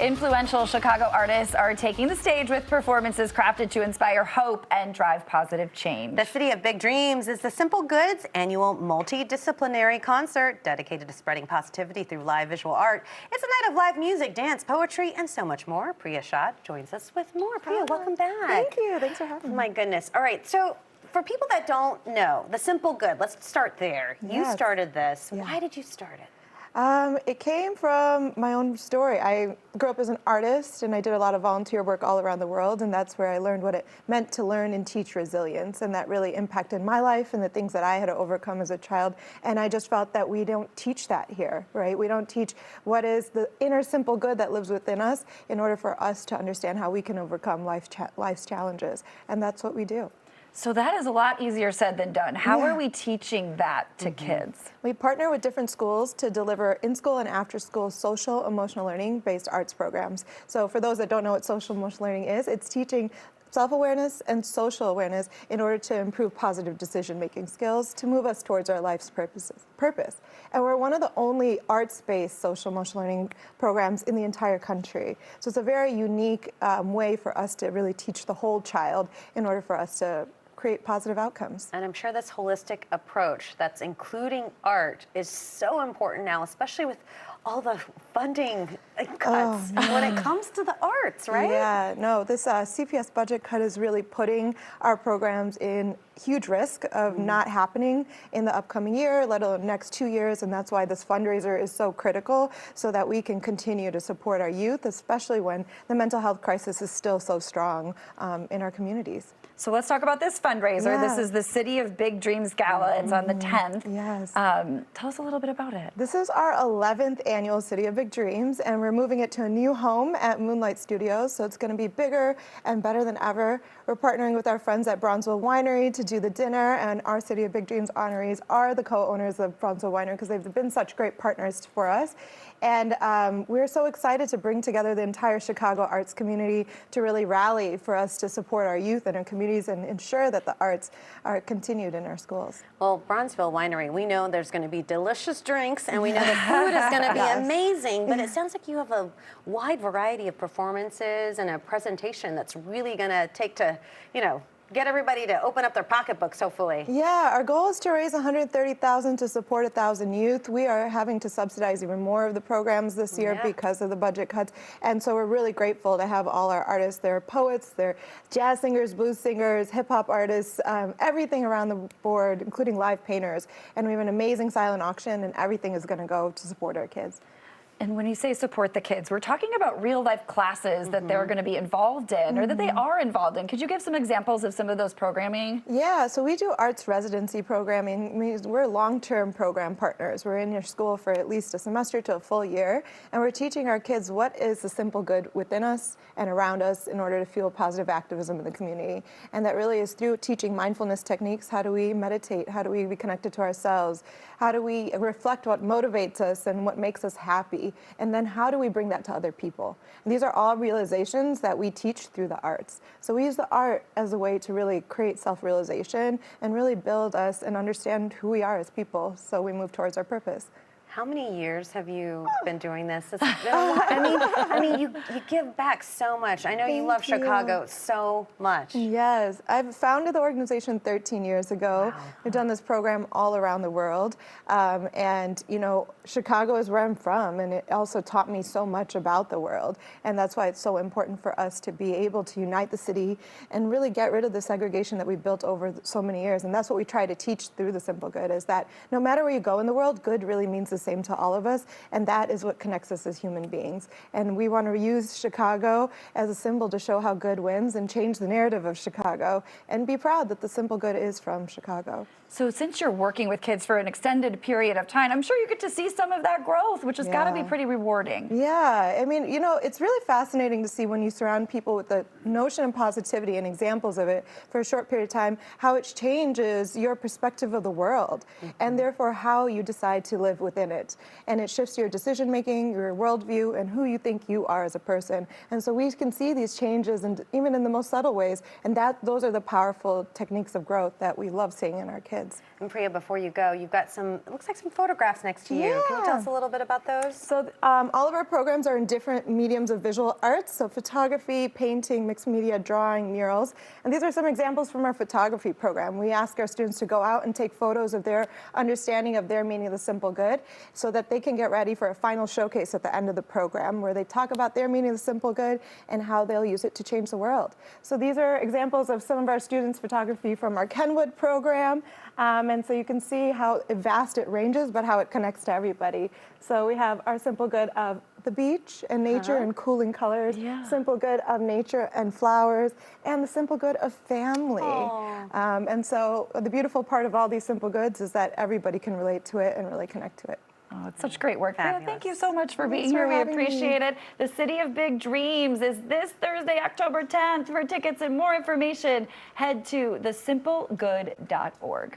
Influential Chicago artists are taking the stage with performances crafted to inspire hope and drive positive change. The City of Big Dreams is the Simple Goods annual multidisciplinary concert dedicated to spreading positivity through live visual art. It's a night of live music, dance, poetry, and so much more. Priya Shah joins us with more. Priya, welcome back. Thank you. Thanks for having me. My goodness. All right. So for people that don't know, the Simple Good, let's start there. Yes. You started this. Yeah. Why did you start it? It came from my own story. I grew up as an artist and I did a lot of volunteer work all around the world, and that's where I learned what it meant to learn and teach resilience, and that really impacted my life and the things that I had to overcome as a child. And I just felt that we don't teach that here, right? We don't teach what is the inner simple good that lives within us in order for us to understand how we can overcome life's challenges, and that's what we do. So that is a lot easier said than done. How are we teaching that to kids? We partner with different schools to deliver in-school and after-school social emotional learning-based arts programs. So for those that don't know what social emotional learning is, it's teaching self-awareness and social awareness in order to improve positive decision-making skills to move us towards our life's purpose. And we're one of the only arts-based social emotional learning programs in the entire country. So it's a very unique way for us to really teach the whole child in order for us to create positive outcomes. And I'm sure this holistic approach that's including art is so important now, especially with all the funding cuts when it comes to the arts, right? Yeah, no, this CPS budget cut is really putting our programs in huge risk of not happening in the upcoming year, let alone next 2 years, and that's why this fundraiser is so critical, so that we can continue to support our youth, especially when the mental health crisis is still so strong in our communities. So let's talk about this fundraiser. Yeah. This is the City of Big Dreams Gala. It's on the 10th. Yes. Tell us a little bit about it. This is our 11th annual City of Big Dreams, and we're moving it to a new home at Moonlight Studios, so it's going to be bigger and better than ever. We're partnering with our friends at Bronzeville Winery to do the dinner, and our City of Big Dreams honorees are the co-owners of Bronzeville Winery because they've been such great partners for us. And we're so excited to bring together the entire Chicago arts community to really rally for us to support our youth and our communities and ensure that the arts are continued in our schools. Well, Bronzeville Winery, we know there's going to be delicious drinks, and we know the food is going to be amazing, but it sounds like you have a wide variety of performances and a presentation that's really going to take to, get everybody to open up their pocketbooks, hopefully. Yeah, our goal is to raise $130,000 to support 1,000 youth. We are having to subsidize even more of the programs this year because of the budget cuts. And so we're really grateful to have all our artists. They're poets, they're jazz singers, blues singers, hip hop artists, everything around the board, including live painters. And we have an amazing silent auction, and everything is going to go to support our kids. And when you say support the kids, we're talking about real life classes that they're going to be involved in or that they are involved in. Could you give some examples of some of those programming? Yeah, so we do arts residency programming. We're long-term program partners. We're in your school for at least a semester to a full year, and we're teaching our kids what is the simple good within us and around us in order to fuel positive activism in the community. And that really is through teaching mindfulness techniques. How do we meditate? How do we be connected to ourselves? How do we reflect what motivates us and what makes us happy? And then how do we bring that to other people? And these are all realizations that we teach through the arts. So we use the art as a way to really create self-realization and really build us and understand who we are as people, so we move towards our purpose. How many years have you been doing this? It's been a lot. I mean, you give back so much. I know you love Chicago so much. Yes, I've founded the organization 13 years ago. Wow. We've done this program all around the world. And, Chicago is where I'm from, and it also taught me so much about the world. And that's why it's so important for us to be able to unite the city and really get rid of the segregation that we built over so many years. And that's what we try to teach through the Simple Good, is that no matter where you go in the world, good really means the same to all of us, and that is what connects us as human beings. And we want to use Chicago as a symbol to show how good wins and change the narrative of Chicago and be proud that the simple good is from Chicago. So since you're working with kids for an extended period of time, I'm sure you get to see some of that growth, which has got to be pretty rewarding. Yeah, I mean, it's really fascinating to see when you surround people with the notion of positivity and examples of it for a short period of time, how it changes your perspective of the world and therefore how you decide to live within it. it. And it shifts your decision making, your worldview, and who you think you are as a person. And so we can see these changes, and even in the most subtle ways. And those are the powerful techniques of growth that we love seeing in our kids. And Priya, before you go, you've got some, it looks like some photographs next to you. Can you tell us a little bit about those? So all of our programs are in different mediums of visual arts, so photography, painting, mixed media, drawing, murals. And these are some examples from our photography program. We ask our students to go out and take photos of their understanding of their meaning of the simple good so that they can get ready for a final showcase at the end of the program where they talk about their meaning of the simple good and how they'll use it to change the world. So these are examples of some of our students' photography from our Kenwood program. And so you can see how vast it ranges, but how it connects to everybody. So we have our simple good of the beach and nature and cooling colors, simple good of nature and flowers, and the simple good of family. And so the beautiful part of all these simple goods is that everybody can relate to it and really connect to it. Oh, it's such great work. Priya, thank you so much for being Thanks here. for We having me. appreciate it. The City of Big Dreams is this Thursday, October 10th. For tickets and more information, head to thesimplegood.org.